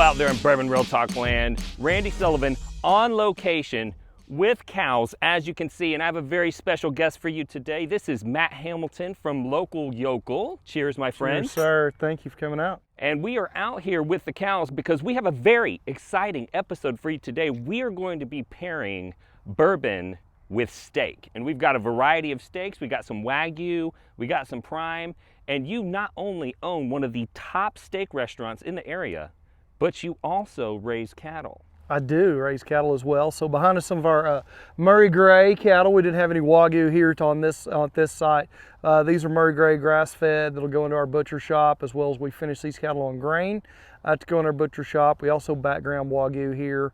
out there in Bourbon Real Talk land. Randy Sullivan on location with cows, as you can see, and I have a very special guest for you today. This is Matt Hamilton from local Yocal. Cheers, my friend. Cheers, sir. Thank you for coming out. And we are out here with the cows because we have a very exciting episode for you today. We are going to be pairing bourbon with steak. And we've got a variety of steaks. We got some Wagyu, we got some prime, and you not only own one of the top steak restaurants in the area, but you also raise cattle. I do raise cattle as well. So behind us, some of our Murray Grey cattle. We didn't have any Wagyu here on this site. These are Murray Grey grass-fed that'll go into our butcher shop, as well as we finish these cattle on grain to go in our butcher shop. We also background Wagyu here,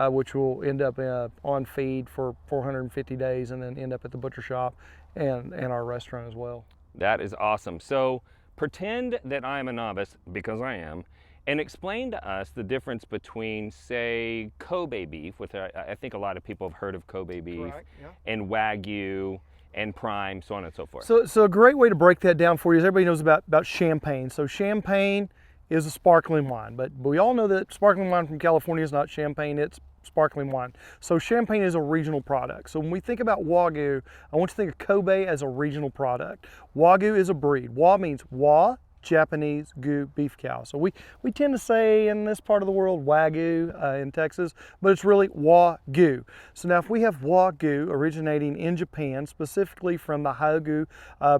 which will end up on feed for 450 days and then end up at the butcher shop and our restaurant as well. That is awesome. So pretend that I'm a novice, because I am, and explain to us the difference between, say, Kobe beef, which I think a lot of people have heard of Kobe beef, Correct, yeah. and Wagyu and prime, so on and so forth. So a great way to break that down for you is everybody knows about champagne. So champagne is a sparkling wine, but we all know that sparkling wine from California is not champagne, it's sparkling wine. So champagne is a regional product. So when we think about Wagyu, I want you to think of Kobe as a regional product. Wagyu is a breed. Wa means Wa, Japanese, Gu, beef cow. So we tend to say in this part of the world Wagyu in Texas, but it's really Wagyu. So now if we have Wagyu originating in Japan, specifically from the Hyogo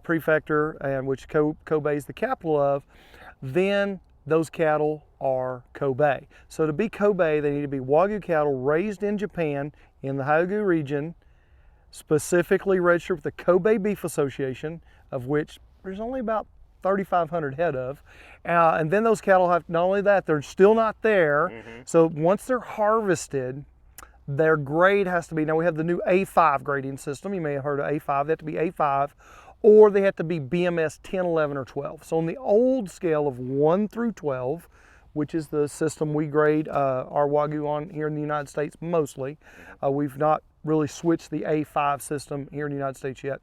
prefecture, and which Kobe is the capital of, then those cattle are Kobe. So to be Kobe, they need to be Wagyu cattle raised in Japan in the Hyogo region, specifically registered with the Kobe Beef Association, of which there's only about 3,500 head of. And then those cattle have, not only that, they're still not there. So once they're harvested, their grade has to be, now we have the new A5 grading system. You may have heard of A5, they have to be A5, or they have to be BMS 10, 11, or 12. So on the old scale of 1 through 12, which is the system we grade our Wagyu on here in the United States mostly. We've not really switched the A5 system here in the United States yet.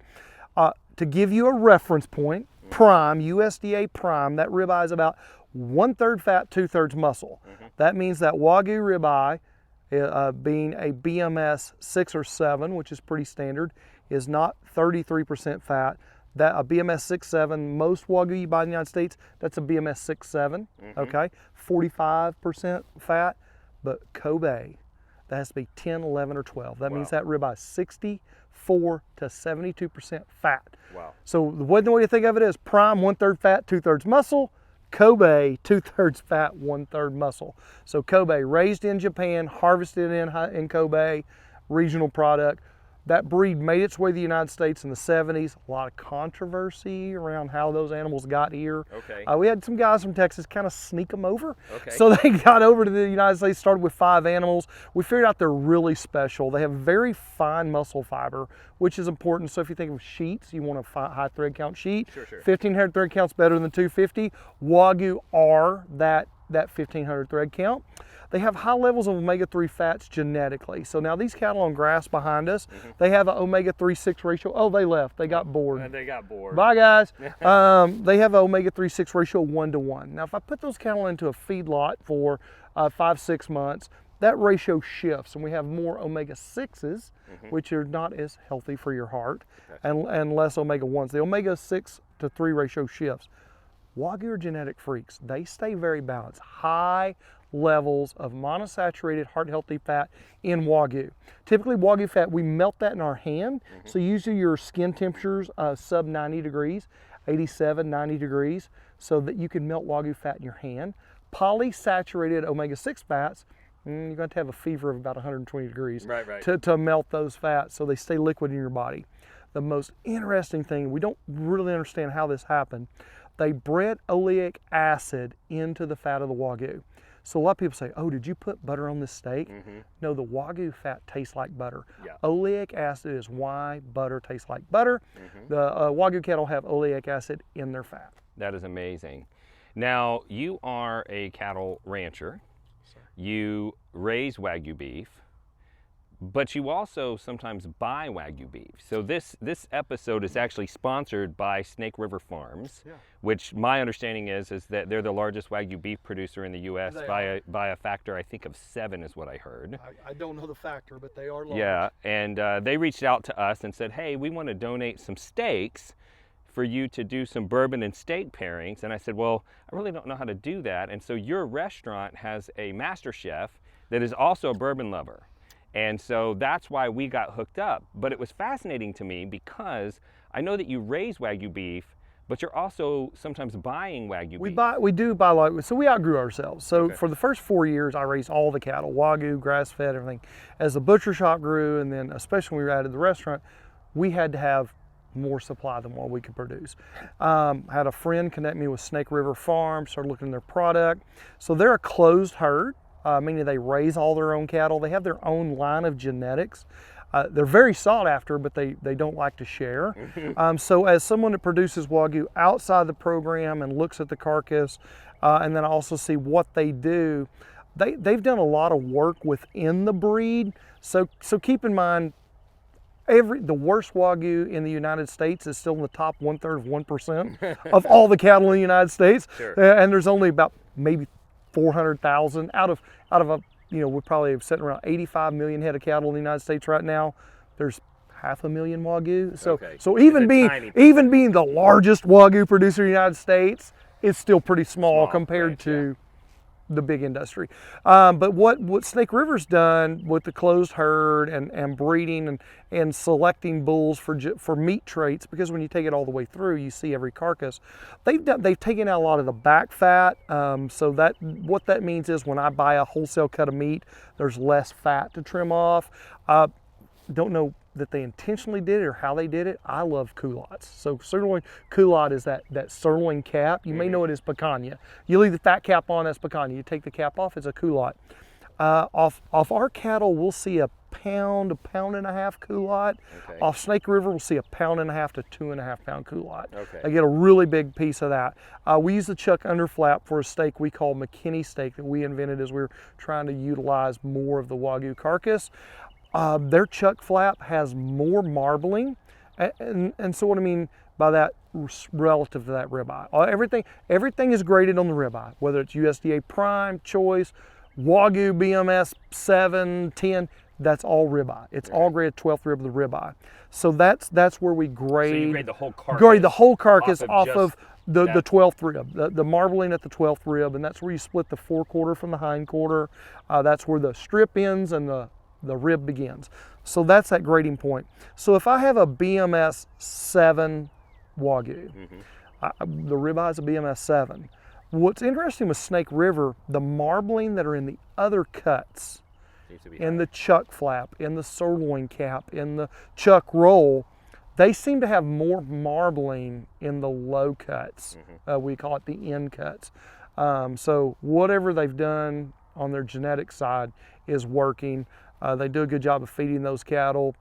To give you a reference point, prime, USDA prime, that ribeye is about 1/3 fat, 2/3 muscle. That means that Wagyu ribeye, being a BMS 6 or 7, which is pretty standard, is not 33% fat. That a BMS 6-7, most Wagyu you buy in the United States, that's a BMS 6-7, okay? 45% fat, but Kobe, that has to be 10, 11, or 12. That means that ribeye is 64 to 72% fat. Wow. So the way to think of it is prime, 1/3 fat, 2/3 muscle. Kobe, 2/3 fat, 1/3 muscle. So Kobe, raised in Japan, harvested in Kobe, regional product. That breed made its way to the United States in the 70s. A lot of controversy around how those animals got here. Okay. We had some guys from Texas kind of sneak them over. Okay. So they got over to the United States, started with 5 animals. We figured out they're really special. They have very fine muscle fiber, which is important. So if you think of sheets, you want a high thread count sheet. Sure. 1,500 thread count's better than 250. Wagyu are that 1,500 thread count. They have high levels of omega-3 fats genetically. So now these cattle on grass behind us, they have an omega-3/6 ratio. Oh, they left. They got bored. And they got bored. Bye, guys. They have an omega-3/6 ratio 1-to-1. Now, if I put those cattle into a feedlot for 5-6 months, that ratio shifts, and we have more omega-6s, which are not as healthy for your heart, and less omega-1s. The omega-6 to 3 ratio shifts. Wagyu are genetic freaks. They stay very balanced. High levels of monosaturated heart-healthy fat in Wagyu. Typically Wagyu fat, we melt that in our hand. So usually your skin temperatures sub 90 degrees, 87, 90 degrees, so that you can melt Wagyu fat in your hand. Polysaturated omega-6 fats, you're going to have a fever of about 120 degrees to melt those fats so they stay liquid in your body. The most interesting thing, we don't really understand how this happened, they bred oleic acid into the fat of the Wagyu. So a lot of people say, oh, did you put butter on this steak? No, the Wagyu fat tastes like butter. Oleic acid is why butter tastes like butter. The Wagyu cattle have oleic acid in their fat. That is amazing. Now, you are a cattle rancher. You raise Wagyu beef. but you also sometimes buy Wagyu beef. So this episode is actually sponsored by Snake River Farms, which my understanding is that they're the largest Wagyu beef producer in the U.S. by a factor, I think, of 7 is what I heard. I don't know the factor, but they are large. Yeah, and they reached out to us and said, hey, we want to donate some steaks for you to do some bourbon and steak pairings. And I said, well, I really don't know how to do that. And so your restaurant has a master chef that is also a bourbon lover. And so that's why we got hooked up. But it was fascinating to me because I know that you raise Wagyu beef, but you're also sometimes buying Wagyu beef. We do buy so we outgrew ourselves. So for the first 4 years, I raised all the cattle, Wagyu, grass-fed, everything. As the butcher shop grew, and then especially when we added the restaurant, we had to have more supply than what we could produce. Had a friend connect me with Snake River Farms, started looking at their product. So they're a closed herd, meaning they raise all their own cattle. They have their own line of genetics. They're very sought after, but they don't like to share. So as someone that produces Wagyu outside the program and looks at the carcass, and then I also see what they do, they've done a lot of work within the breed. So keep in mind, the worst Wagyu in the United States is still in the top 1/3 of 1% of all the cattle in the United States. And there's only about maybe 400,000 out of a, we're probably sitting around 85 million head of cattle in the United States right now. There's 500,000 Wagyu. So even being the largest Wagyu producer in the United States, it's still pretty small compared to the big industry. But what Snake River's done with the closed herd and breeding and selecting bulls for meat traits, because when you take it all the way through, you see every carcass. They've taken out a lot of the back fat. So what that means is when I buy a wholesale cut of meat, there's less fat to trim off. Don't know that they intentionally did it or how they did it. I love culottes. So sirloin culotte is that sirloin cap. You may know it as picanha. You leave the fat cap on, that's picanha. You take the cap off, it's a culotte. Off our cattle, we'll see a pound and a half culotte. Off Snake River, we'll see a 1.5 to 2.5 pound culotte. I get a really big piece of that. We use the chuck underflap for a steak we call McKinney steak that we invented as we were trying to utilize more of the Wagyu carcass. Their chuck flap has more marbling, and so what I mean by that, relative to that ribeye. Everything is graded on the ribeye, whether it's USDA Prime, Choice, Wagyu, BMS 7, 10. That's all ribeye. It's all graded 12th rib of the ribeye. So that's where we grade. So you grade the whole carcass. Grade the whole carcass off of the 12th rib, the marbling at the 12th rib, and that's where you split the forequarter from the hindquarter. That's where the strip ends and the rib begins. So that's that grading point. So if I have a BMS 7 Wagyu, the ribeye is a BMS 7. What's interesting with Snake River, the marbling that are in the other cuts, in the chuck flap, in the sirloin cap, in the chuck roll, they seem to have more marbling in the low cuts. We call it the end cuts. So whatever they've done on their genetic side is working. They do a good job of feeding those cattle.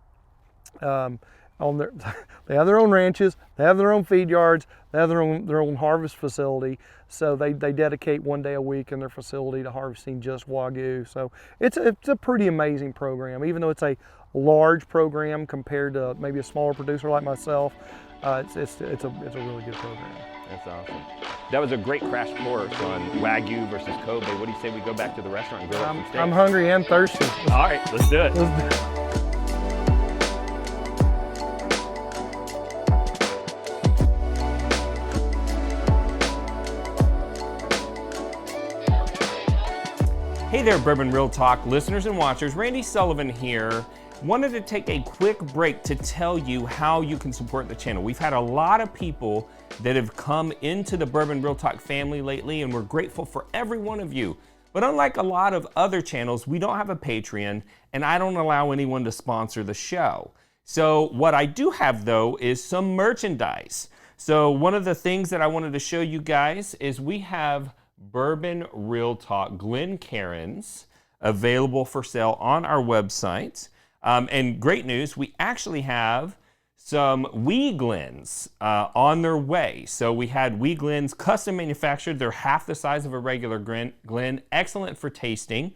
They have their own ranches, they have their own feed yards, they have their own harvest facility. So they dedicate 1 day a week in their facility to harvesting just Wagyu. So it's a pretty amazing program, even though it's a large program compared to maybe a smaller producer like myself. It's a really good program. That's awesome. That was a great crash course on Wagyu versus Kobe. What do you say we go back to the restaurant and grill up some steaks? I'm hungry and thirsty. All right, let's do it. Hey there, Bourbon Real Talk listeners and watchers. Randy Sullivan here. Wanted to take a quick break to tell you how you can support the channel. We've had a lot of people that have come into the Bourbon Real Talk family lately, and we're grateful for every one of you. But unlike a lot of other channels, we don't have a Patreon, and I don't allow anyone to sponsor the show. So what I do have, though, is some merchandise. So one of the things that I wanted to show you guys is we have Bourbon Real Talk Glencairns available for sale on our website. And great news, we actually have some wee Glens on their way. So we had wee Glens custom manufactured. They're half the size of a regular Glen, excellent for tasting.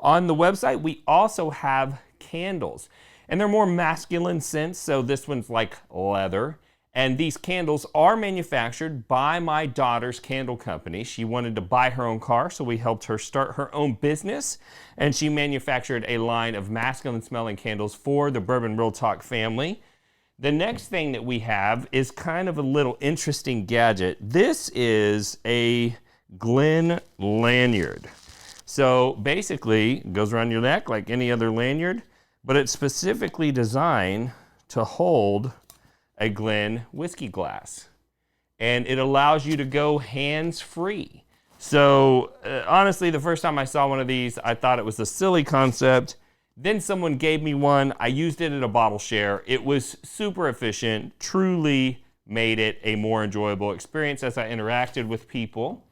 On the website, we also have candles. And they're more masculine scents, so this one's like leather. And these candles are manufactured by my daughter's candle company. She wanted to buy her own car, so we helped her start her own business. And she manufactured a line of masculine smelling candles for the Bourbon Real Talk family. The next thing that we have is kind of a little interesting gadget. This is a Glen lanyard. So basically, it goes around your neck like any other lanyard, but it's specifically designed to hold a Glen whiskey glass. And it allows you to go hands-free. So honestly, the first time I saw one of these, I thought it was a silly concept. Then someone gave me one. I used it at a bottle share. It was super efficient, truly made it a more enjoyable experience as I interacted with people.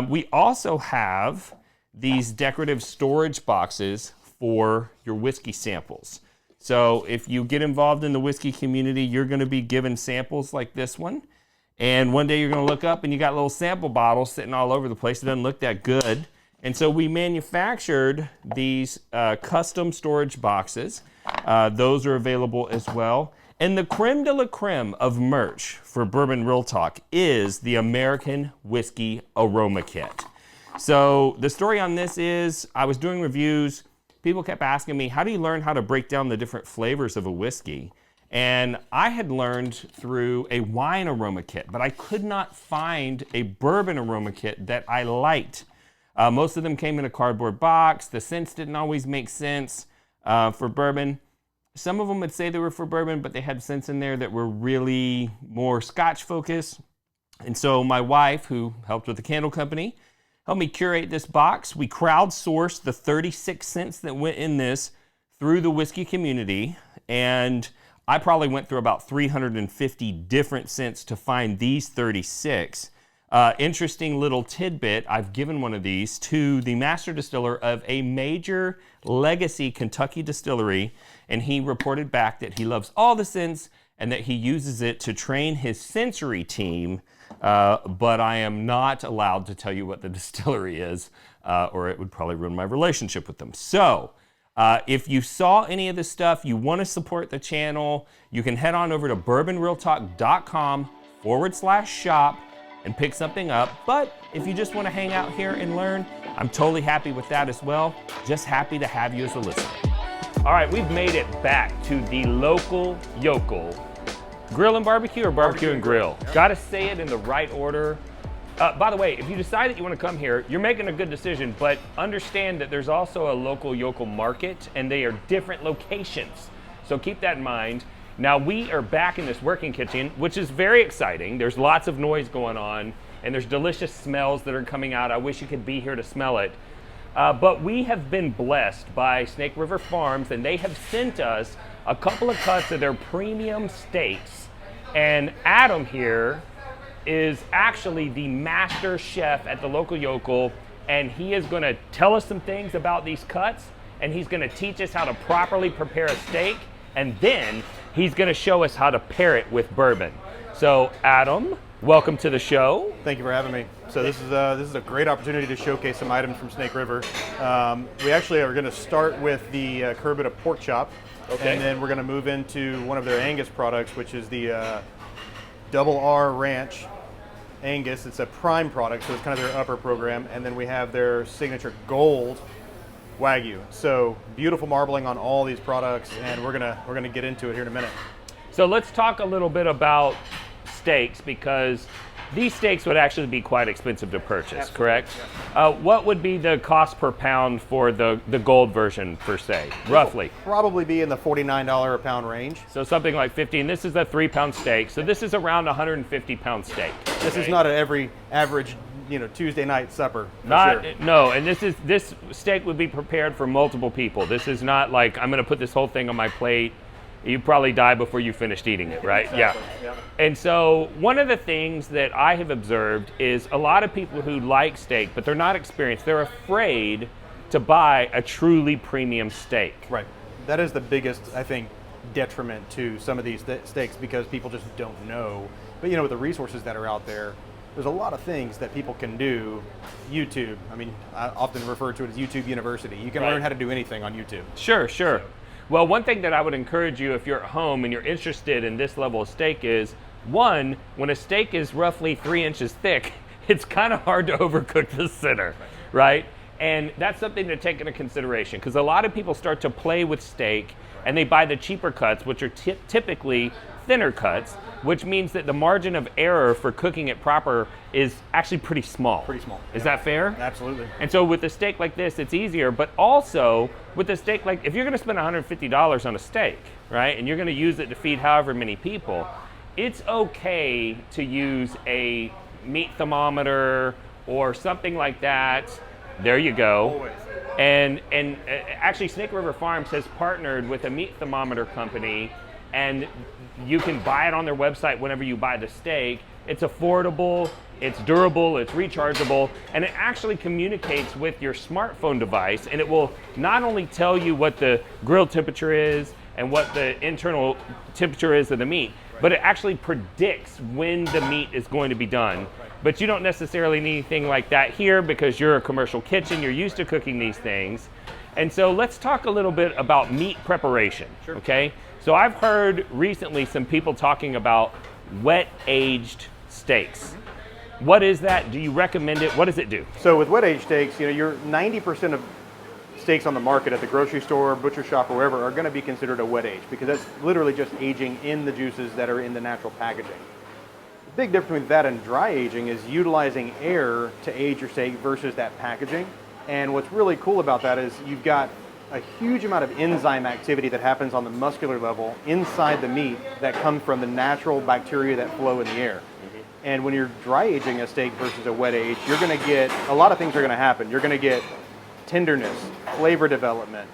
We also have these decorative storage boxes for your whiskey samples. So if you get involved in the whiskey community, you're going to be given samples like this one. And one day you're going to look up and you got little sample bottles sitting all over the place. It doesn't look that good. And so we manufactured these custom storage boxes. Those are available as well. And the creme de la creme of merch for Bourbon Real Talk is the American Whiskey Aroma Kit. So the story on this is I was doing reviews. People kept asking me, how do you learn how to break down the different flavors of a whiskey? And I had learned through a wine aroma kit, but I could not find a bourbon aroma kit that I liked. Most of them came in a cardboard box. The scents didn't always make sense for bourbon. Some of them would say they were for bourbon, but they had scents in there that were really more Scotch focused. And so my wife, who helped with the candle company, helped me curate this box. We crowdsourced the 36 scents that went in this through the whiskey community. And I probably went through about 350 different scents to find these 36. Interesting little tidbit, I've given one of these to the master distiller of a major legacy Kentucky distillery, and he reported back that he loves all the scents and that he uses it to train his sensory team, but I am not allowed to tell you what the distillery is, or it would probably ruin my relationship with them. So, if you saw any of this stuff, you want to support the channel, you can head on over to bourbonrealtalk.com/shop and pick something up. But if you just want to hang out here and learn, I'm totally happy with that as well. Just happy to have you as a listener. All right, we've made it back to the local Yocal. Grill and barbecue or barbecue and grill? Yep. Got to say it in the right order. By the way, if you decide that you want to come here, you're making a good decision, but understand that there's also a local Yocal market and they are different locations. So keep that in mind. Now we are back in this working kitchen, which is very exciting. There's lots of noise going on and there's delicious smells that are coming out. I wish you could be here to smell it. But we have been blessed by Snake River Farms, and they have sent us a couple of cuts of their premium steaks. And Adam here is actually the master chef at the local Yocal, and he is going to tell us some things about these cuts, and he's going to teach us how to properly prepare a steak, and then he's going to show us how to pair it with bourbon. So Adam, welcome to the show. Thank you for having me. So this is a great opportunity to showcase some items from Snake River. We actually are going to start with the Curbita pork chop, and then we're going to move into one of their Angus products, which is the Double R Ranch Angus. It's a prime product, so it's kind of their upper program, and then we have their signature gold Wagyu. So beautiful marbling on all these products, and we're gonna get into it here in a minute. So let's talk a little bit about steaks, because these steaks would actually be quite expensive to purchase. Absolutely. Correct? Yes. What would be the cost per pound for the gold version per se, roughly? It'll probably be in the $49 a pound range. So something like 15. This is a 3-pound steak, so this is around 150-pound steak. This is not an every average, Tuesday night supper. Not sure. No, and this steak would be prepared for multiple people. This is not like I'm going to put this whole thing on my plate. You probably die before you finished eating it, right? Exactly. Yeah. And so one of the things that I have observed is a lot of people who like steak, but they're not experienced. They're afraid to buy a truly premium steak. Right. That is the biggest, I think, detriment to some of these steaks, because people just don't know. But with the resources that are out there, there's a lot of things that people can do. YouTube, I often refer to it as YouTube University. You can learn how to do anything on YouTube. Sure. Well, one thing that I would encourage you if you're at home and you're interested in this level of steak is, one, when a steak is roughly 3 inches thick, it's kind of hard to overcook the center, right? And that's something to take into consideration, because a lot of people start to play with steak and they buy the cheaper cuts, which are typically thinner cuts, which means that the margin of error for cooking it proper is actually pretty small. Pretty small. Is that fair? Absolutely. And so with a steak like this, it's easier, but also with a steak like, if you're gonna spend $150 on a steak, right, and you're gonna use it to feed however many people, it's okay to use a meat thermometer or something like that. There you go. Always. And actually Snake River Farms has partnered with a meat thermometer company, and you can buy it on their website whenever you buy the steak. It's affordable, it's durable, it's rechargeable, and it actually communicates with your smartphone device, and it will not only tell you what the grill temperature is and what the internal temperature is of the meat, but it actually predicts when the meat is going to be done. But you don't necessarily need anything like that here because you're a commercial kitchen, you're used to cooking these things. And so let's talk a little bit about meat preparation, okay? So I've heard recently some people talking about wet aged steaks. What is that? Do you recommend it? What does it do? So with wet aged steaks, you know, you're 90% of steaks on the market at the grocery store, butcher shop, or wherever are going to be considered a wet age, because that's literally just aging in the juices that are in the natural packaging. The big difference between that and dry aging is utilizing air to age your steak versus that packaging. And what's really cool about that is you've got a huge amount of enzyme activity that happens on the muscular level inside the meat that comes from the natural bacteria that flow in the air. And when you're dry aging a steak versus a wet age, you're going to get, a lot of things are going to happen. You're going to get tenderness, flavor development,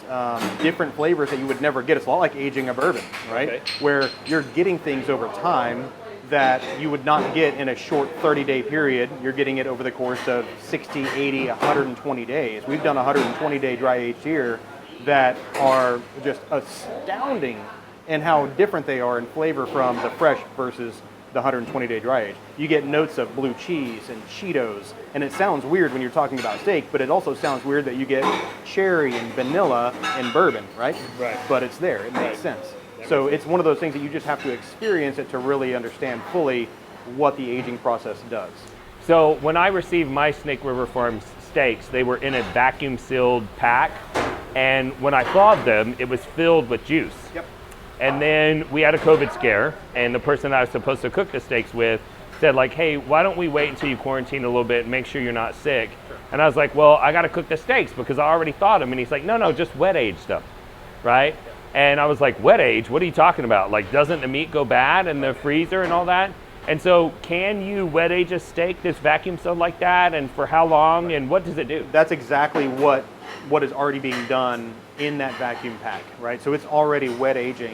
different flavors that you would never get. It's a lot like aging a bourbon, right? Okay. Where you're getting things over time that you would not get in a short 30-day period. You're getting it over the course of 60, 80, 120 days. We've done 120-day dry aged here that are just astounding in how different they are in flavor from the fresh versus the 120-day dry age. You get notes of blue cheese and Cheetos, and it sounds weird when you're talking about steak, but it also sounds weird that you get cherry and vanilla and bourbon, right? Right. But it's there, it makes sense. So it's one of those things that you just have to experience it to really understand fully what the aging process does. So when I received my Snake River Farms steaks, they were in a vacuum sealed pack, and when I thawed them, it was filled with juice. Yep. And then we had a COVID scare, and the person I was supposed to cook the steaks with said like, hey, why don't we wait until you quarantine a little bit and make sure you're not sick? Sure. And I was like, well, I gotta cook the steaks because I already thawed them. And he's like, no, just wet age them, right? And I was like, wet age, what are you talking about? Like, doesn't the meat go bad in the freezer and all that? And so can you wet age a steak that's vacuum sealed like that, and for how long, and what does it do? That's exactly what is already being done in that vacuum pack, right? So it's already wet aging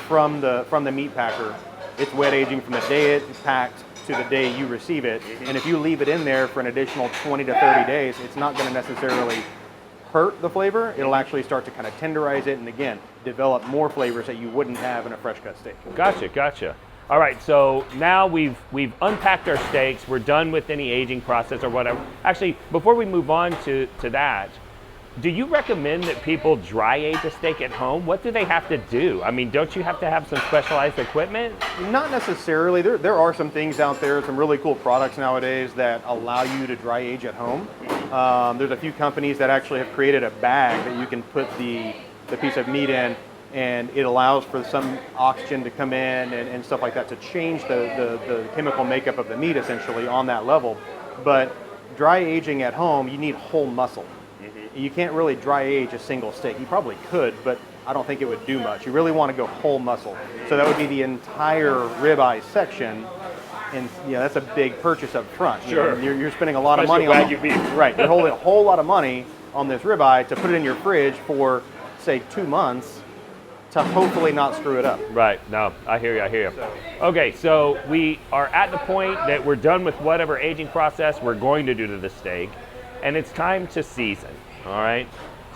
from the meat packer. It's wet aging from the day it's packed to the day you receive it. And if you leave it in there for an additional 20 to 30 days, it's not going to necessarily hurt the flavor. It'll actually start to kind of tenderize it, and again, develop more flavors that you wouldn't have in a fresh cut steak. Gotcha. All right, so now we've unpacked our steaks. We're done with any aging process or whatever. Actually, before we move on to that, do you recommend that people dry age a steak at home? What do they have to do? I mean, don't you have to have some specialized equipment? Not necessarily. There are some things out there, some really cool products nowadays that allow you to dry age at home. There's a few companies that actually have created a bag that you can put the piece of meat in, and it allows for some oxygen to come in and stuff like that to change the chemical makeup of the meat essentially on that level. But dry aging at home, you need whole muscle. You can't really dry age a single steak. You probably could, but I don't think it would do much. You really want to go whole muscle. So that would be the entire ribeye section, and that's a big purchase up front. Sure. You're spending a lot of money on Wagyu beef. Right. You're holding a whole lot of money on this ribeye to put it in your fridge for, say, 2 months to hopefully not screw it up. Right. No, I hear you. Okay, so we are at the point that we're done with whatever aging process we're going to do to the steak, and it's time to season. All right.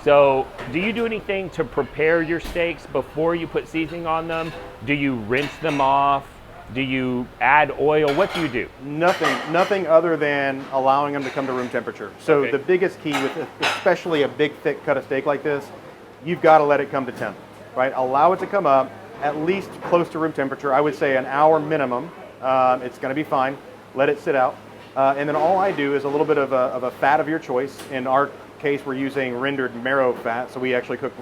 So do you do anything to prepare your steaks before you put seasoning on them? Do you rinse them off? Do you add oil? What do you do? Nothing other than allowing them to come to room temperature. So Okay. the biggest key with especially a big thick cut of steak like this, you've got to let it come to temp. right? Allow it to come up at least close to room temperature. I would say an hour minimum. It's going to be fine. Let it sit out. And then all I do is a little bit of a fat of your choice. In our case, we're using rendered marrow fat. So we actually cook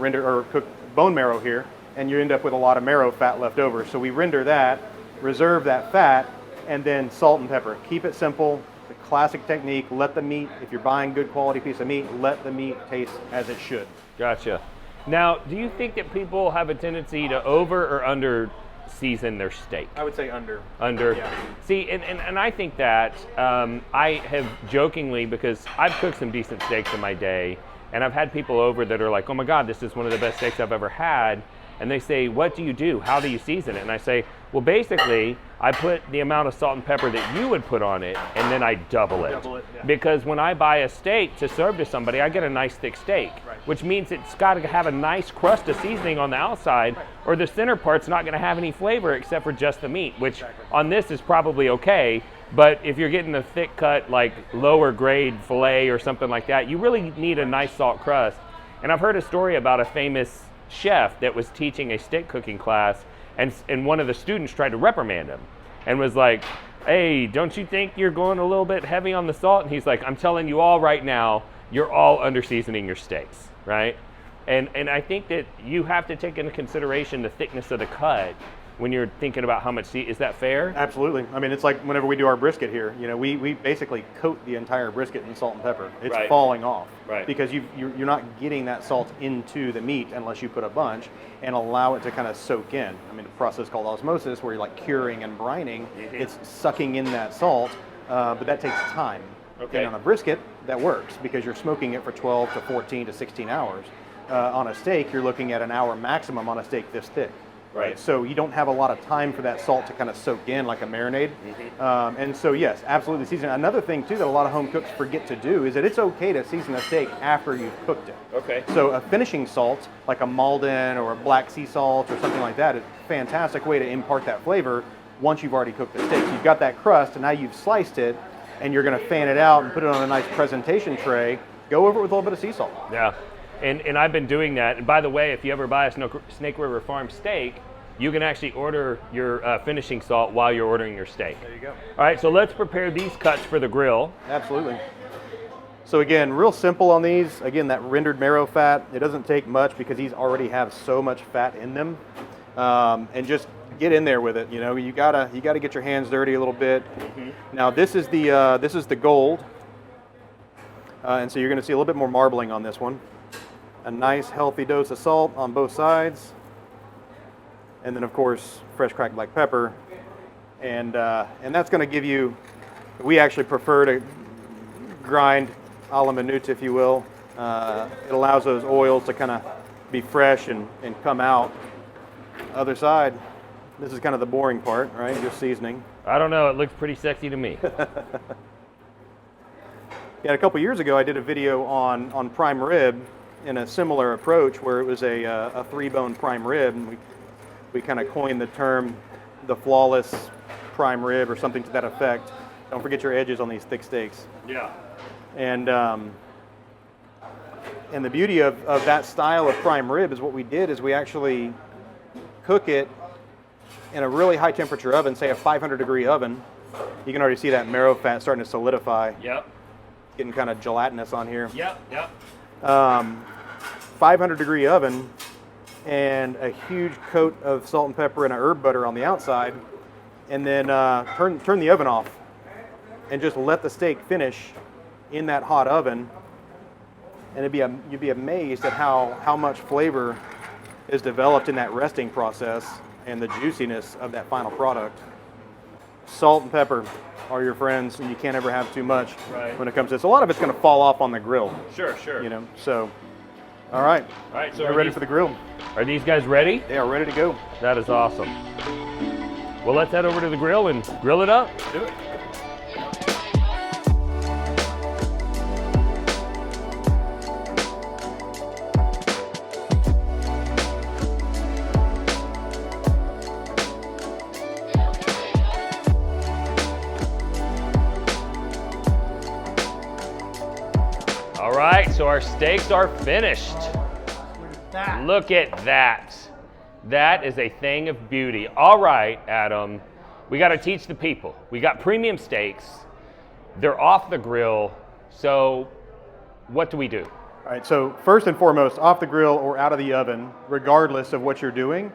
bone marrow here, and you end up with a lot of marrow fat left over. So we render that, reserve that fat, and then salt and pepper. Keep it simple. The classic technique. Let the meat, if you're buying good quality piece of meat, let the meat taste as it should. Gotcha. Now, do you think that people have a tendency to over or under season their steak? I would say under. Under. Yeah. See, and I think that I have jokingly, because I've cooked some decent steaks in my day, and I've had people over that are like, oh my God, this is one of the best steaks I've ever had. And they say, what do you do? How do you season it? And I say, well, basically, I put the amount of salt and pepper that you would put on it, and then I double it. Yeah. Because when I buy a steak to serve to somebody, I get a nice thick steak, Right. which means it's got to have a nice crust of seasoning on the outside, or the center part's not going to have any flavor except for just the meat, which on this is probably okay. But if you're getting a thick cut, like lower grade filet or something like that, you really need a nice salt crust. And I've heard a story about a famous chef that was teaching a steak cooking class, and one of the students tried to reprimand him and was like, hey, don't you think you're going a little bit heavy on the salt? And he's like, I'm telling you all right now, you're all under seasoning your steaks, right? And I think that you have to take into consideration the thickness of the cut when you're thinking about how much is that fair? Absolutely. I mean, it's like whenever we do our brisket here, you know, we basically coat the entire brisket in salt and pepper. It's Right. falling off. Right. Because you're not getting that salt into the meat unless you put a bunch and allow it to kind of soak in. I mean, a process called osmosis where you're like curing and brining, it's sucking in that salt, but that takes time. Okay. And on a brisket, that works because you're smoking it for 12 to 14 to 16 hours. On a steak, you're looking at an hour maximum on a steak this thick. Right. So you don't have a lot of time for that salt to kind of soak in like a marinade. And so yes, absolutely season. Another thing too that a lot of home cooks forget to do is that it's okay to season a steak after you've cooked it. Okay. So a finishing salt, like a Malden or a black sea salt or something like that, is a fantastic way to impart that flavor once you've already cooked the steak. So you've got that crust and now you've sliced it and you're gonna fan it out and put it on a nice presentation tray. Go over it with a little bit of sea salt. Yeah, and I've been doing that. And by the way, if you ever buy a Snake River Farm steak, you can actually order your finishing salt while you're ordering your steak. There you go. All right, so let's prepare these cuts for the grill. Absolutely. So again, real simple on these. Again, that rendered marrow fat, it doesn't take much because these already have so much fat in them. And just get in there with it. You know, you gotta get your hands dirty a little bit. Now this is the gold, and so you're going to see a little bit more marbling on this one. A nice healthy dose of salt on both sides, and then of course fresh cracked black pepper, and that's going to give you. We actually prefer to grind a la minute, if you will. It allows those oils to kind of be fresh and come out. Other side. This is kind of the boring part, right? Just seasoning. I don't know, it looks pretty sexy to me. Yeah, a couple years ago I did a video on prime rib in a similar approach where it was a 3-bone prime rib, and we kind of coined the term the flawless prime rib or something to that effect. Don't forget your edges on these thick steaks. Yeah. And the beauty of that style of prime rib is what we did is we actually cook it in a really high temperature oven, say a 500-degree oven. You can already see that marrow fat starting to solidify. Yep. Getting kind of gelatinous on here. Yep. 500-degree oven and a huge coat of salt and pepper and a herb butter on the outside, and then turn the oven off and just let the steak finish in that hot oven, and you'd be amazed at how much flavor is developed in that resting process and the juiciness of that final product. Salt and pepper are your friends, and you can't ever have too much when it comes to this. A lot of it's going to fall off on the grill. Sure. You know, so all right. All right, so we're ready for the grill. Are these guys ready? They are ready to go. That is awesome. Well, let's head over to the grill and grill it up. Do it. All right, so our steaks are finished. Look at that. That is a thing of beauty. All right, Adam, we got to teach the people. We got premium steaks. They're off the grill. So what do we do? All right, so first and foremost, off the grill or out of the oven, regardless of what you're doing,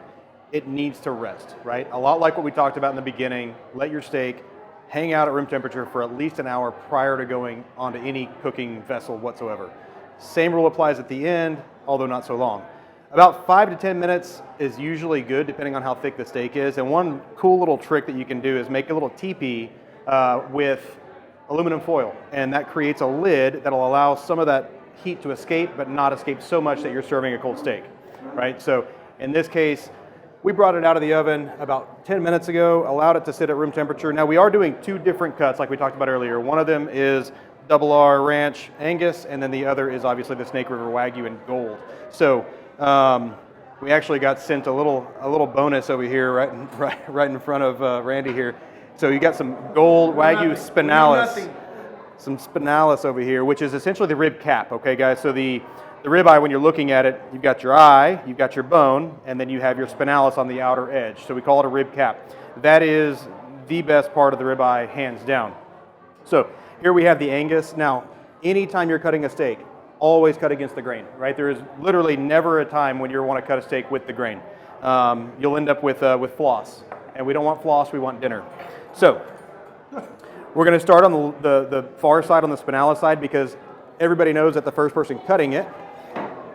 it needs to rest, right? A lot like what we talked about in the beginning, let your steak hang out at room temperature for at least an hour prior to going onto any cooking vessel whatsoever. Same rule applies at the end, although not so long. About 5 to 10 minutes is usually good, depending on how thick the steak is. And one cool little trick that you can do is make a little teepee with aluminum foil. And that creates a lid that'll allow some of that heat to escape, but not escape so much that you're serving a cold steak, right? So in this case, we brought it out of the oven about 10 minutes ago, allowed it to sit at room temperature. Now we are doing 2 different cuts like we talked about earlier. One of them is Double R Ranch Angus, and then the other is obviously the Snake River Wagyu in Gold. So we actually got sent a little bonus over here right in front of Randy here. So you got some Gold Wagyu Spinalis, some Spinalis over here, which is essentially the rib cap, okay guys? So the rib eye, when you're looking at it, you've got your eye, you've got your bone, and then you have your spinalis on the outer edge. So we call it a rib cap. That is the best part of the rib eye, hands down. So here we have the Angus. Now, anytime you're cutting a steak, always cut against the grain, right? There is literally never a time when you want to cut a steak with the grain. You'll end up with floss, and we don't want floss, we want dinner. So we're going to start on the far side, on the spinalis side, because everybody knows that the first person cutting it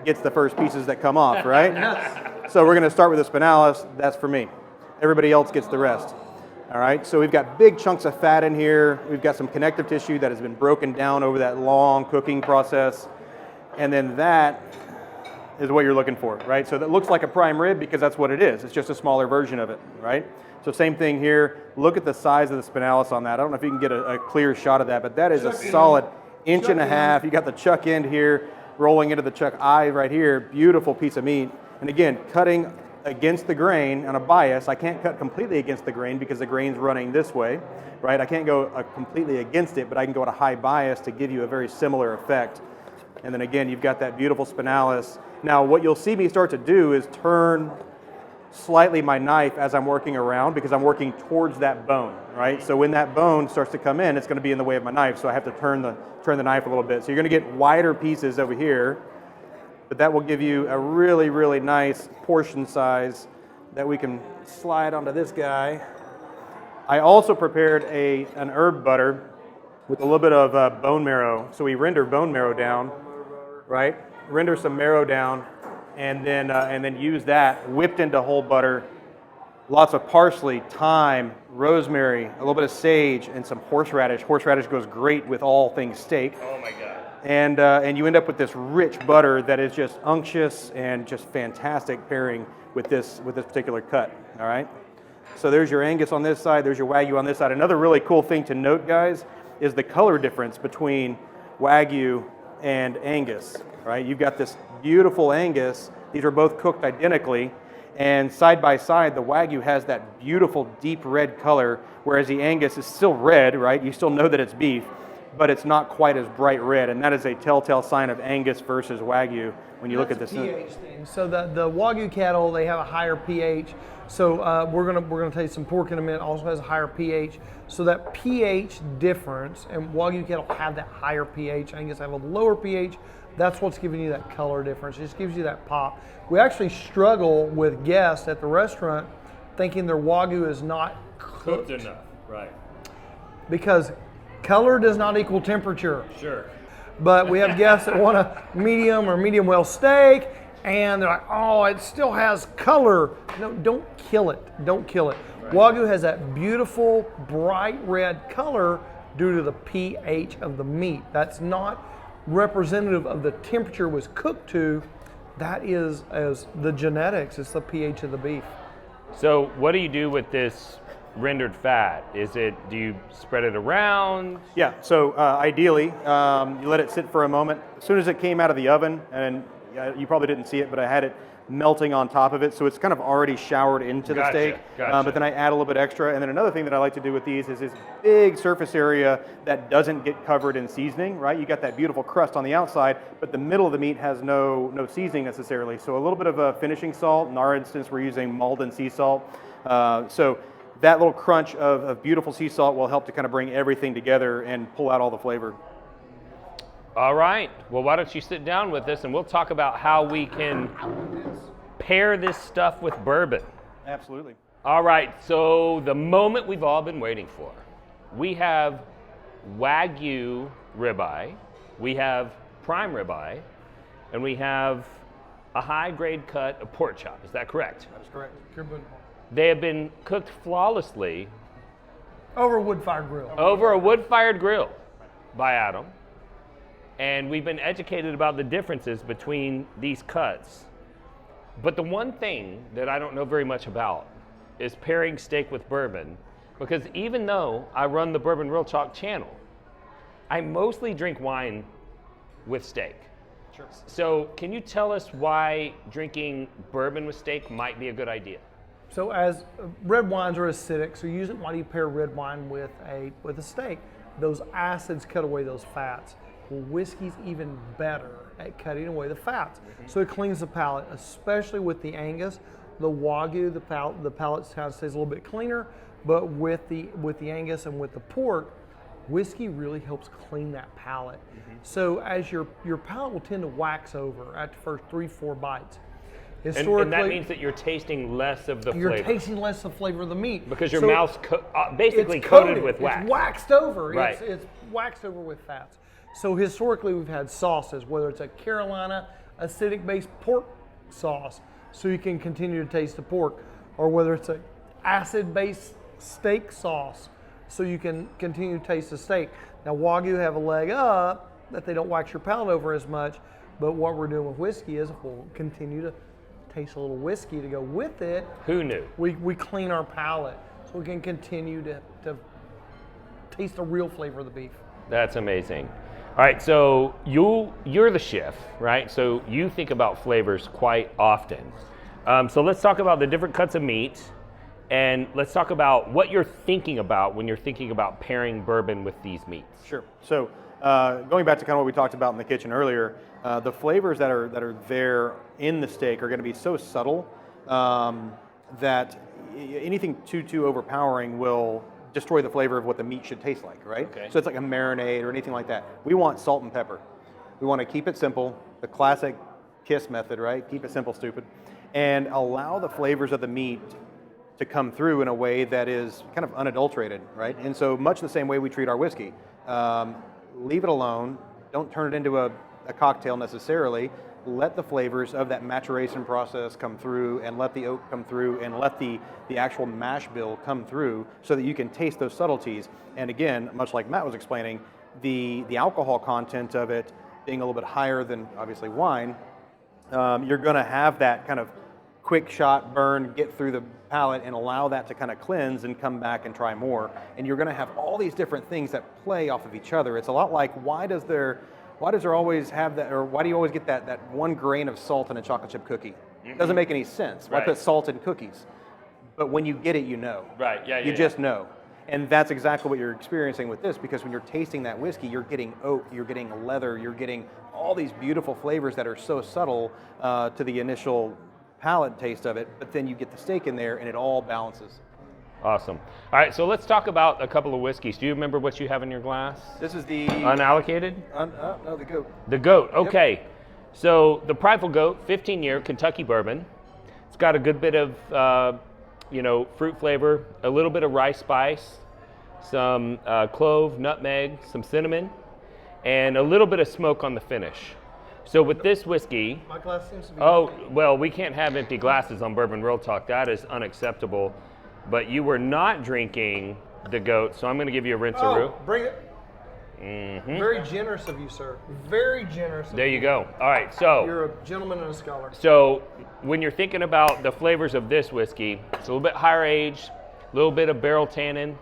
gets the first pieces that come off, right? Yes. So we're going to start with the spinalis. That's for me. Everybody else gets the rest. All right, so we've got big chunks of fat in here. We've got some connective tissue that has been broken down over that long cooking process. And then that is what you're looking for, right? So that looks like a prime rib because that's what it is. It's just a smaller version of it, right? So same thing here. Look at the size of the spinalis on that. I don't know if you can get a clear shot of that, but that is a solid inch and a half. You got the chuck end here, rolling into the chuck eye right here. Beautiful piece of meat. And again, cutting against the grain on a bias. I can't cut completely against the grain because the grain's running this way, right? I can't go completely against it, but I can go at a high bias to give you a very similar effect. And then again, you've got that beautiful spinalis. Now, what you'll see me start to do is turn slightly my knife as I'm working around because I'm working towards that bone, right? So when that bone starts to come in, it's going to be in the way of my knife, so I have to turn the knife a little bit. So you're going to get wider pieces over here, but that will give you a really, really nice portion size that we can slide onto this guy. I also prepared an herb butter with a little bit of bone marrow. So we render bone marrow down, right? Render some marrow down, and then use that whipped into whole butter. Lots of parsley, thyme, rosemary, a little bit of sage, and some horseradish. Horseradish goes great with all things steak. Oh my God. And you end up with this rich butter that is just unctuous and just fantastic pairing with this particular cut. All right. So there's your Angus on this side. There's your Wagyu on this side. Another really cool thing to note, guys, is the color difference between Wagyu and Angus. Right. You've got this beautiful Angus. These are both cooked identically. And side by side, the Wagyu has that beautiful deep red color, whereas the Angus is still red, right? You still know that it's beef, but it's not quite as bright red. And that is a telltale sign of Angus versus Wagyu when you look at this. pH thing. So the Wagyu cattle, they have a higher pH. So we're gonna taste some pork in a minute. Also has a higher pH. So that pH difference, and Wagyu cattle have that higher pH. Angus have a lower pH. That's what's giving you that color difference. It just gives you that pop. We actually struggle with guests at the restaurant thinking their Wagyu is not cooked enough, right? Because color does not equal temperature. Sure. But we have guests that want a medium or medium well steak, and they're like, oh, it still has color. No, don't kill it. Don't kill it. Right. Wagyu has that beautiful, bright red color due to the pH of the meat. That's not representative of the temperature it was cooked to. That is as the genetics. It's the pH of the beef. So what do you do with this rendered fat? Do you spread it around? Yeah, so ideally, you let it sit for a moment. As soon as it came out of the oven, and you probably didn't see it, but I had it melting on top of it, so it's kind of already showered into the steak. But then I add a little bit extra. And then another thing that I like to do with these is this big surface area that doesn't get covered in seasoning, right? You got that beautiful crust on the outside, but the middle of the meat has no seasoning necessarily. So a little bit of a finishing salt. In our instance, we're using Malden sea salt. So that little crunch of beautiful sea salt will help to kind of bring everything together and pull out all the flavor. All right, well, why don't you sit down with us and we'll talk about how we can pair this stuff with bourbon. Absolutely. All right, so the moment we've all been waiting for. We have Wagyu ribeye, we have prime ribeye, and we have a high-grade cut of pork chop. Is that correct? That is correct. They have been cooked flawlessly over a wood-fired grill. Over a wood-fired grill by Adam. And we've been educated about the differences between these cuts. But the one thing that I don't know very much about is pairing steak with bourbon, because even though I run the Bourbon Real Talk channel, I mostly drink wine with steak. Sure. So can you tell us why drinking bourbon with steak might be a good idea? So as red wines are acidic, so usually why do you pair red wine with a steak? Those acids cut away those fats. Well, whiskey's even better at cutting away the fats. So it cleans the palate, especially with the Angus. The Wagyu, the palate kind of stays a little bit cleaner, but with the Angus and with the pork, whiskey really helps clean that palate. So as your palate will tend to wax over at the first 3-4 bites. And that means that you're tasting less of the flavor. You're tasting less of the flavor of the meat. Because your mouth's basically coated with wax. It's waxed over. Right. It's waxed over with fats. So historically we've had sauces, whether it's a Carolina acidic-based pork sauce, so you can continue to taste the pork, or whether it's an acid-based steak sauce, so you can continue to taste the steak. Now Wagyu have a leg up that they don't wax your palate over as much, but what we're doing with whiskey is we'll continue to taste a little whiskey to go with it. Who knew? We clean our palate so we can continue to taste the real flavor of the beef. That's amazing. All right, so you're the chef, right? So you think about flavors quite often. So let's talk about the different cuts of meat, and let's talk about what you're thinking about when you're thinking about pairing bourbon with these meats. Sure. So going back to kind of what we talked about in the kitchen earlier, the flavors that are there in the steak are going to be so subtle that anything too overpowering will destroy the flavor of what the meat should taste like, right? Okay. So it's like a marinade or anything like that. We want salt and pepper. We want to keep it simple, the classic KISS method, right? Keep it simple, stupid. And allow the flavors of the meat to come through in a way that is kind of unadulterated, right? And so much the same way we treat our whiskey. Leave it alone. Don't turn it into a cocktail necessarily. Let the flavors of that maturation process come through, and let the oak come through, and let the actual mash bill come through, so that you can taste those subtleties. And again, much like Matt was explaining, the alcohol content of it being a little bit higher than obviously wine, you're going to have that kind of quick shot burn get through the palate and allow that to kind of cleanse and come back and try more. And you're going to have all these different things that play off of each other. It's a lot like, why does there always have that, or why do you always get that 1 grain of salt in a chocolate chip cookie? It doesn't make any sense. Why put salt in cookies? But when you get it, you know. Right, yeah. You just know. And that's exactly what you're experiencing with this, because when you're tasting that whiskey, you're getting oak, you're getting leather, you're getting all these beautiful flavors that are so subtle to the initial palate taste of it, but then you get the steak in there and it all balances. Awesome. All right, so let's talk about a couple of whiskeys. Do you remember what you have in your glass? This is the... Unallocated? No, the goat. The goat, okay. Yep. So the Prideful Goat, 15-year Kentucky bourbon. It's got a good bit of, fruit flavor, a little bit of rice spice, some clove, nutmeg, some cinnamon, and a little bit of smoke on the finish. So with this whiskey... My glass seems to be... Oh, well, we can't have empty glasses on Bourbon Real Talk. That is unacceptable. But you were not drinking the goat, so I'm going to give you a rinse-a-roo. Bring it. Very generous of you, sir. Very generous. There you go. All right, so... You're a gentleman and a scholar. So when you're thinking about the flavors of this whiskey, it's a little bit higher age, a little bit of barrel tannin,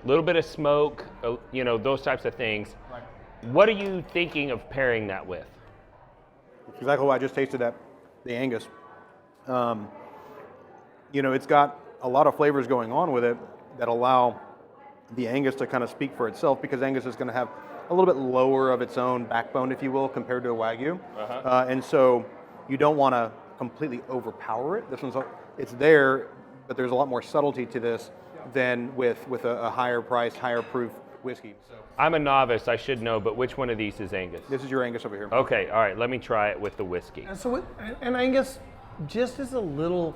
a little bit of smoke, those types of things. Right. What are you thinking of pairing that with? Exactly why I just tasted that, the Angus. You know, it's got a lot of flavors going on with it that allow the Angus to kind of speak for itself, because Angus is going to have a little bit lower of its own backbone, if you will, compared to a Wagyu. And so you don't want to completely overpower it. This one's, it's there, but there's a lot more subtlety to this than with a higher priced, higher proof whiskey. So I'm a novice, I should know, but which one of these is Angus? this is your Angus over here. Okay, all right, let me try it with the whiskey. And so, and Angus just is a little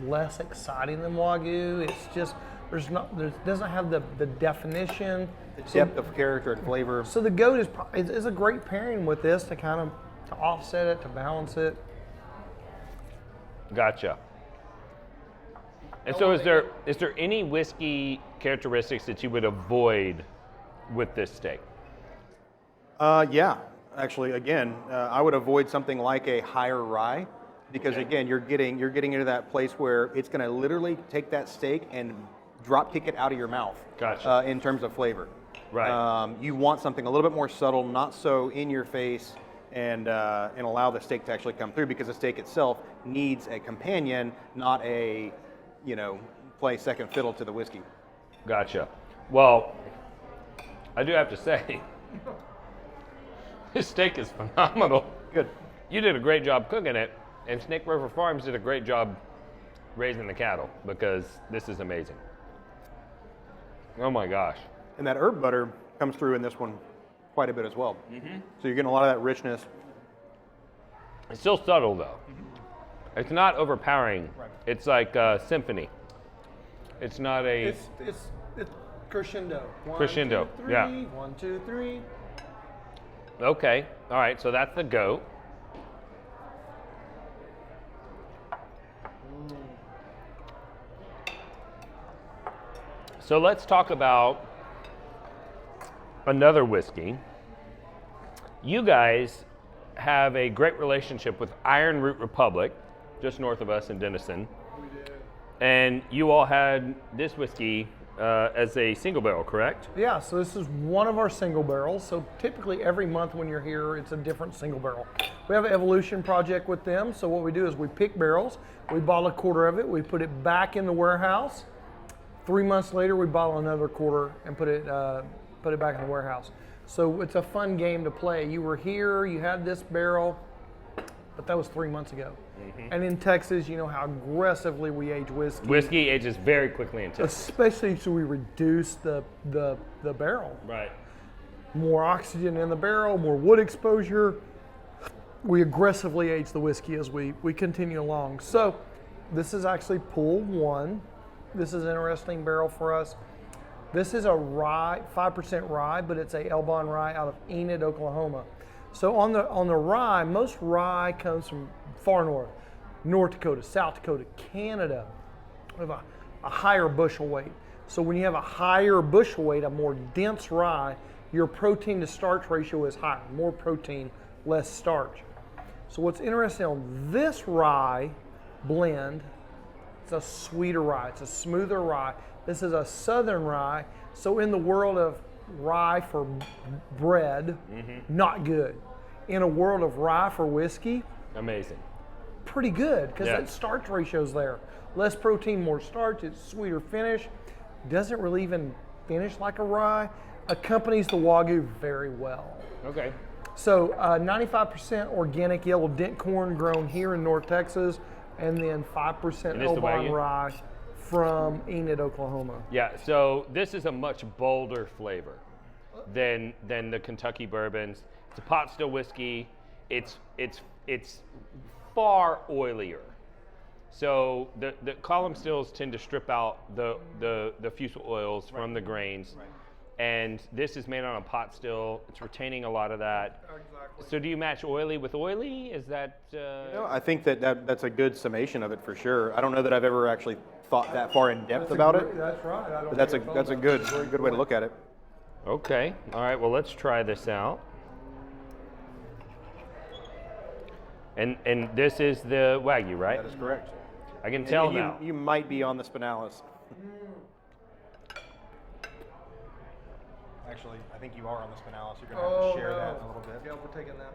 less exciting than Wagyu. It's just, doesn't have the definition. The depth of character and flavor. So the goat is a great pairing with this to kind of to offset it, to balance it. Gotcha. And so is there any whiskey characteristics that you would avoid with this steak? Yeah, actually, again, I would avoid something like a higher rye, because again, you're getting into that place where it's going to literally take that steak and drop kick it out of your mouth. Gotcha. In terms of flavor. Right. You want something a little bit more subtle, not so in your face, and allow the steak to actually come through, because the steak itself needs a companion, not a, you know, play second fiddle to the whiskey. Gotcha. Well, I do have to say, this steak is phenomenal. Good. You did a great job cooking it, and Snake River Farms did a great job raising the cattle, because this is amazing. Oh my gosh. And that herb butter comes through in this one quite a bit as well. So you're getting a lot of that richness. It's still subtle though. It's not overpowering. Right. It's like a symphony. It's not a... It's crescendo. Crescendo, 1, 2, 3, yeah. 1, 2, 3. Okay, all right, so that's the goat. So let's talk about another whiskey. You guys have a great relationship with Iron Root Republic, just north of us in Denison. We did. And you all had this whiskey as a single barrel, correct? Yeah, so this is one of our single barrels. So typically every month when you're here, it's a different single barrel. We have an evolution project with them. So what we do is we pick barrels, we bottle a quarter of it, we put it back in the warehouse. 3 months later, we bottle another quarter and put it back in the warehouse. So it's a fun game to play. You were here, you had this barrel, but that was 3 months ago. And in Texas, you know how aggressively we age whiskey. Whiskey ages very quickly in Texas. Especially so we reduce the barrel. Right. More oxygen in the barrel, more wood exposure. We aggressively age the whiskey as we continue along. So this is actually pool 1. This is an interesting barrel for us. This is a rye, 5% rye, but it's a Elbon rye out of Enid, Oklahoma. So on the rye, most rye comes from far north, North Dakota, South Dakota, Canada. We have a higher bushel weight. So when you have a higher bushel weight, a more dense rye, your protein to starch ratio is higher. More protein, less starch. So what's interesting on this rye blend, it's a sweeter rye, it's a smoother rye. This is a southern rye. So in the world of rye for bread, not good. In a world of rye for whiskey, amazing. Pretty good, because that starch ratio's there. Less protein, more starch, it's sweeter finish. Doesn't really even finish like a rye. Accompanies the Wagyu very well. Okay. So 95% organic yellow dent corn grown here in North Texas, and then 5% Elbon rye from Enid, Oklahoma. Yeah, so this is a much bolder flavor than the Kentucky bourbons. It's a pot still whiskey. It's far oilier. So the column stills tend to strip out the fusel oils from the grains. Right. And this is made on a pot still. It's retaining a lot of that. Exactly. So do you match oily with oily? Is that? You know, I think that's a good summation of it for sure. I don't know that I've ever actually thought that far in depth about it. That's right. But that's a good way to look at it. Okay. All right. Well, let's try this out. And this is the Wagyu, right? That is correct. I can tell And now. you might be on the spinalis. Actually, I think you are on the spinalis. You're going to have to share that a little bit. Yeah, we're taking that.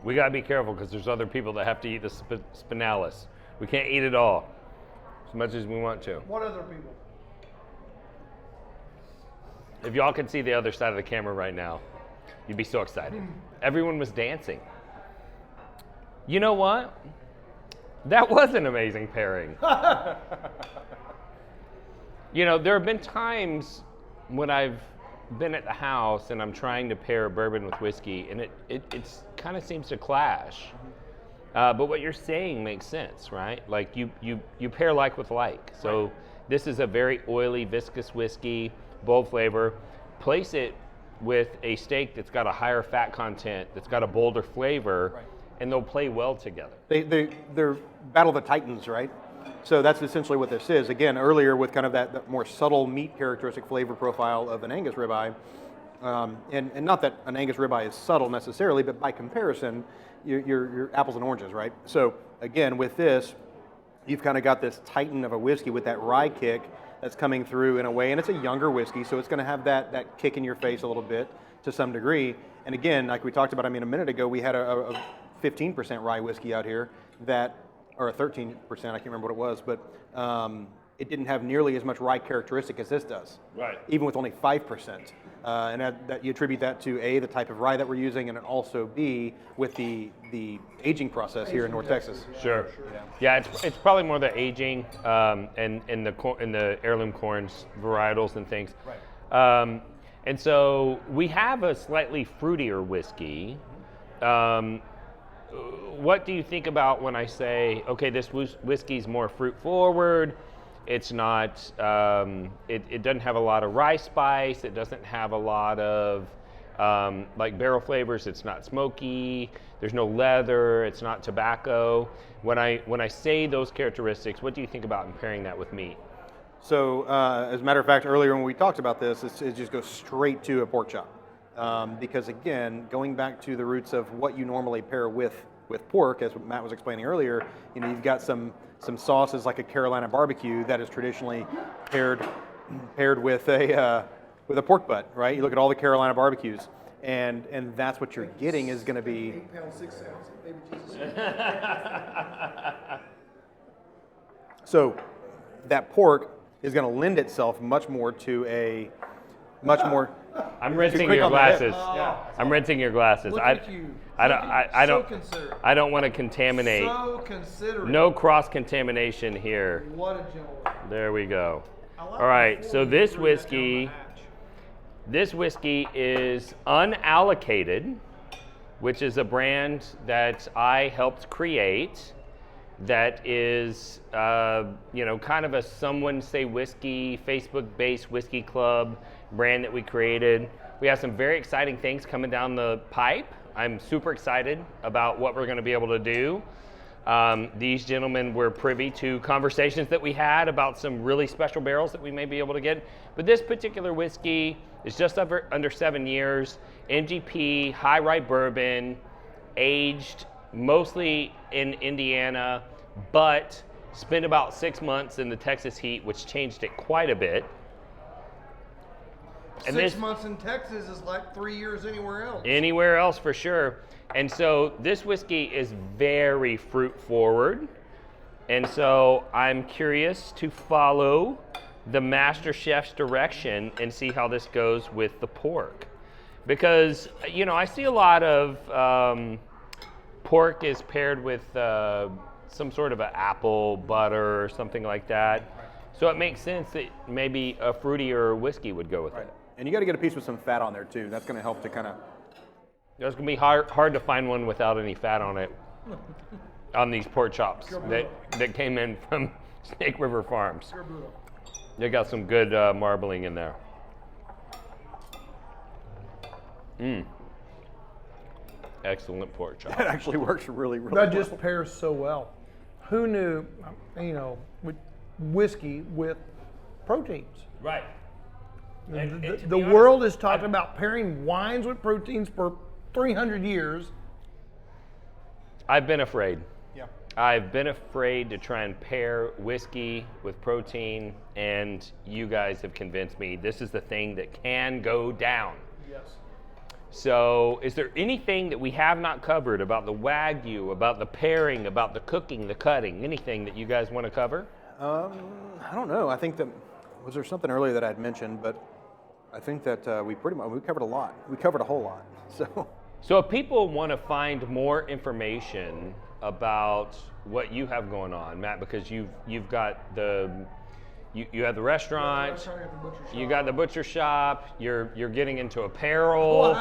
We got to be careful because there's other people that have to eat the spinalis. We can't eat it all as much as we want to. What other people? If y'all could see the other side of the camera right now, you'd be so excited. Everyone was dancing. You know what? That was an amazing pairing. You know, there have been times when I've been at the house and I'm trying to pair bourbon with whiskey, and it kind of seems to clash. But what you're saying makes sense, right? Like you pair like with like. So this is a very oily, viscous whiskey, bold flavor. Place it with a steak that's got a higher fat content, that's got a bolder flavor, and they'll play well together. They're battle of the titans, right? So that's essentially what this is. Again, earlier with kind of that more subtle meat characteristic flavor profile of an Angus ribeye, and not that an Angus ribeye is subtle necessarily, but by comparison, you're apples and oranges, right? So again, with this, you've kind of got this titan of a whiskey with that rye kick that's coming through in a way, and it's a younger whiskey, so it's going to have that kick in your face a little bit to some degree. And again, like we talked about, I mean, a minute ago, we had a 15% rye whiskey out here that, or a 13%, I can't remember what it was, but it didn't have nearly as much rye characteristic as this does. Right. Even with only 5%. And that you attribute that to A, the type of rye that we're using, and also B, with the aging process here in North Texas. Sure. Yeah, it's probably more the aging and the heirloom corns, varietals and things. Right. And so we have a slightly fruitier whiskey. What do you think about when I say, okay, this whiskey's more fruit forward? It's not, it doesn't have a lot of rye spice. It doesn't have a lot of like barrel flavors. It's not smoky. There's no leather. It's not tobacco. When I say those characteristics, what do you think about pairing that with meat? So as a matter of fact, earlier when we talked about this, it just goes straight to a pork chop. Because again, going back to the roots of what you normally pair with pork, as Matt was explaining earlier, you know, you've got some sauces like a Carolina barbecue that is traditionally paired with a pork butt, right? You look at all the Carolina barbecues, and that's what you're getting is going to be 8 pounds 6 ounces, baby Jesus. So that pork is going to lend itself much more to a much more. I'm rinsing quick your on the hip. glasses. Yeah. I'm rinsing your glasses. Look at you. I So don't. considerate. I don't want to contaminate. So considerate. No cross contamination here. What a gentleman. There we go. I like All right. the So 43 this that whiskey. down the hatch. This whiskey is unallocated, which is a brand that I helped create. That is, kind of a Someone Say Whiskey, Facebook-based whiskey club brand that we created. We have some very exciting things coming down the pipe. I'm super excited about what we're going to be able to do. These gentlemen were privy to conversations that we had about some really special barrels that we may be able to get. But this particular whiskey is just under 7 years, MGP, high rye bourbon, aged mostly in Indiana, but spent about 6 months in the Texas heat, which changed it quite a bit. And 6 months in Texas is like 3 years anywhere else. Anywhere else for sure. And so this whiskey is very fruit forward. And so I'm curious to follow the master chef's direction and see how this goes with the pork. Because, you know, I see a lot of pork is paired with some sort of an apple butter or something like that. So it makes sense that maybe a fruitier whiskey would go with it. And you got to get a piece with some fat on there too. That's going to help to kind of. It's going to be hard to find one without any fat on it on these pork chops that came in from Snake River Farms. They got some good marbling in there. Excellent pork chop. That actually works really, really That well. just pairs so well. Who knew, with whiskey with proteins? Right. And to The be honest, world has talked about pairing wines with proteins for 300 years. I've been afraid. Yeah. I've been afraid to try and pair whiskey with protein, and you guys have convinced me this is the thing that can go down. Yes. So is there anything that we have not covered about the Wagyu, about the pairing, about the cooking, the cutting, anything that you guys want to cover? I don't know. I think that, was there something earlier that I'd mentioned, but I think that we covered a lot. We covered a whole lot, so. So if people want to find more information about what you have going on, Matt, because you've got you have the restaurant, you got the butcher shop, you're getting into apparel.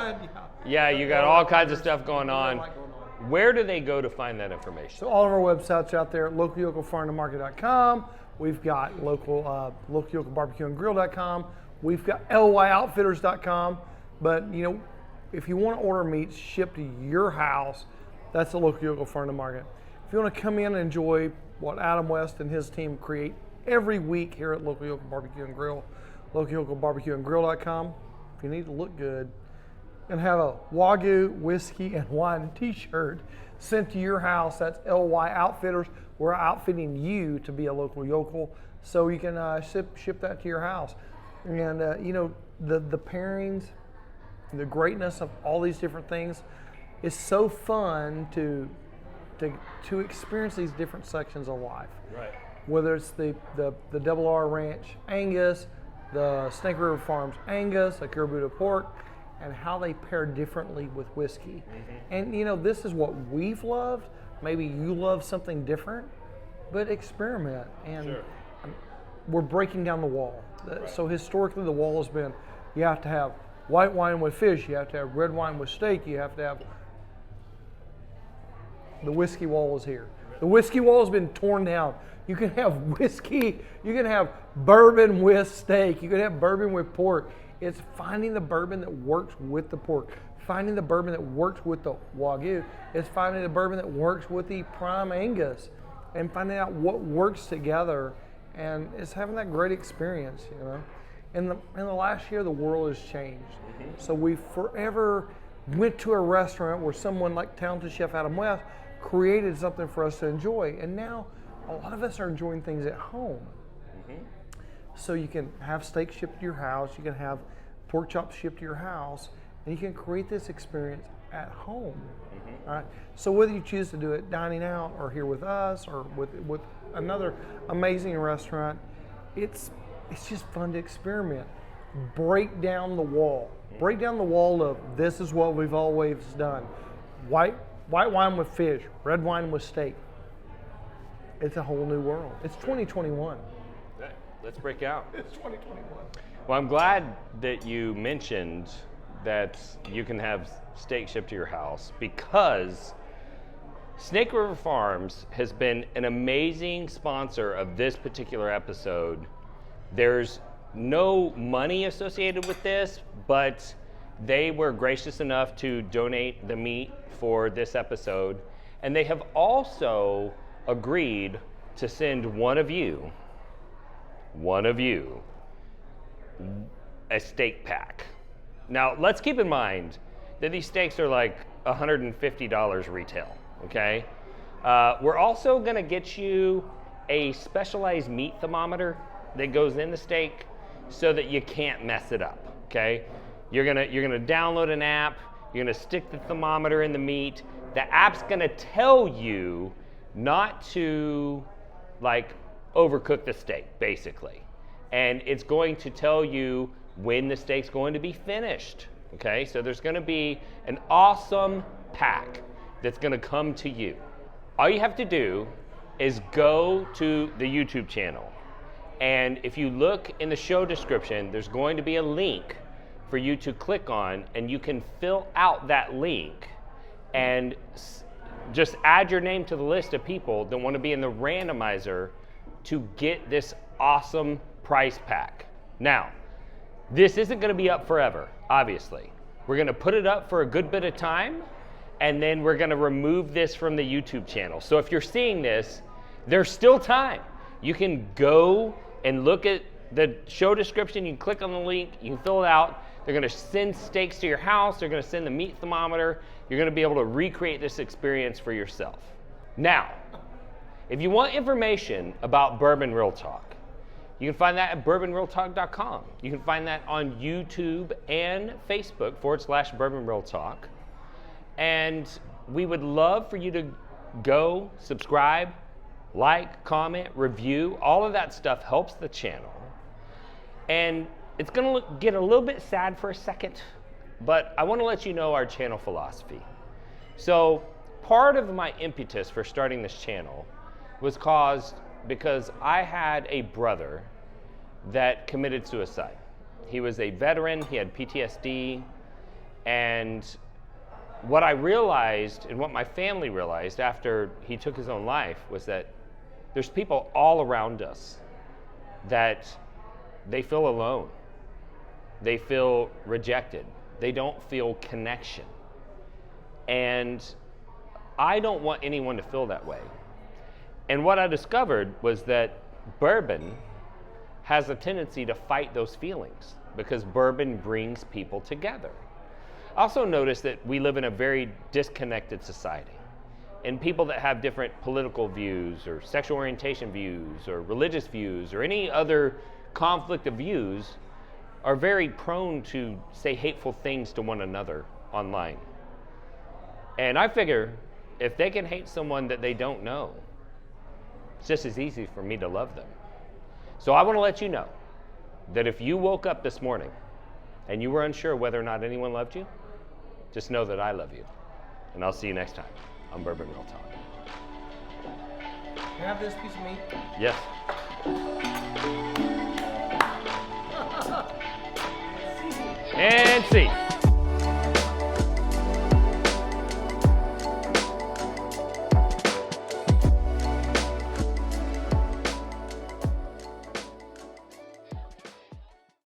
Yeah, you got all kinds of stuff going on. Where do they go to find that information? So all of our websites out there, localyocalfarmtomarket.com. We've got local Yocal barbecue and grill.com. We've got lyoutfitters.com. But you know, if you want to order meats shipped to your house, that's the Local Yocal Farm to Market. If you want to come in and enjoy what Adam West and his team create every week here at Local Yocal Barbecue and Grill, localyocalbarbecueandgrill.com. If you need to look good and have a Wagyu whiskey and wine t-shirt sent to your house, that's LY Outfitters. We're outfitting you to be a local yokel, so you can ship that to your house. And you know, the pairings, the greatness of all these different things is so fun to experience these different sections of life. Right. Whether it's the Double R Ranch Angus, the Snake River Farms Angus, a Caribou pork, and how they pair differently with whiskey. And you know, this is what we've loved. Maybe you love something different, but experiment. And we're breaking down the wall. Right. So historically the wall has been, you have to have white wine with fish, you have to have red wine with steak, you have to have, the whiskey wall is here. The whiskey wall has been torn down. You can have whiskey, you can have bourbon with steak, you can have bourbon with pork. It's finding the bourbon that works with the pork, finding the bourbon that works with the Wagyu. It's finding the bourbon that works with the prime Angus, and finding out what works together, and it's having that great experience, you know. In the last year, the world has changed. So we forever went to a restaurant where someone like talented chef Adam West created something for us to enjoy, and now a lot of us are enjoying things at home. So you can have steak shipped to your house, you can have pork chops shipped to your house, and you can create this experience at home. All right. So whether you choose to do it dining out or here with us or with another amazing restaurant, it's just fun to experiment. Break down the wall. Break down the wall of this is what we've always done. White wine with fish, red wine with steak. It's a whole new world. It's 2021. Okay, let's break out. It's 2021. Well, I'm glad that you mentioned that you can have steak shipped to your house, because Snake River Farms has been an amazing sponsor of this particular episode. There's no money associated with this, but they were gracious enough to donate the meat for this episode, and they have also agreed to send one of you a steak pack. Now, let's keep in mind that these steaks are like $150 retail, okay? We're also gonna get you a specialized meat thermometer that goes in the steak so that you can't mess it up, okay? You're gonna download an app, you're gonna stick the thermometer in the meat. The app's gonna tell you not to like overcook the steak, basically. And it's going to tell you when the steak's going to be finished, okay? So there's gonna be an awesome pack that's gonna come to you. All you have to do is go to the YouTube channel, and if you look in the show description, there's going to be a link for you to click on, and you can fill out that link and just add your name to the list of people that want to be in the randomizer to get this awesome price pack. Now, this isn't going to be up forever, obviously. We're going to put it up for a good bit of time, and then we're going to remove this from the YouTube channel. So if you're seeing this, there's still time. You can go and look at the show description, you can click on the link, you can fill it out. They're gonna send steaks to your house, they're gonna send the meat thermometer. You're gonna be able to recreate this experience for yourself. Now, if you want information about Bourbon Real Talk, You can find that at bourbonrealtalk.com. You can find that on YouTube and Facebook /Bourbon Real Talk. And we would love for you to go subscribe, like, comment, review. All of that stuff helps the channel. And it's gonna get a little bit sad for a second, but I wanna let you know our channel philosophy. So part of my impetus for starting this channel was caused because I had a brother that committed suicide. He was a veteran, he had PTSD, and what I realized and what my family realized after he took his own life was that there's people all around us that they feel alone. They feel rejected. They don't feel connection. And I don't want anyone to feel that way. And what I discovered was that bourbon has a tendency to fight those feelings because bourbon brings people together. I also noticed that we live in a very disconnected society. And people that have different political views or sexual orientation views or religious views or any other conflict of views are very prone to say hateful things to one another online. And I figure if they can hate someone that they don't know, it's just as easy for me to love them. So I want to let you know that if you woke up this morning and you were unsure whether or not anyone loved you, just know that I love you. And I'll see you next time on Bourbon Real Talk. Can I have this piece of meat? Yes.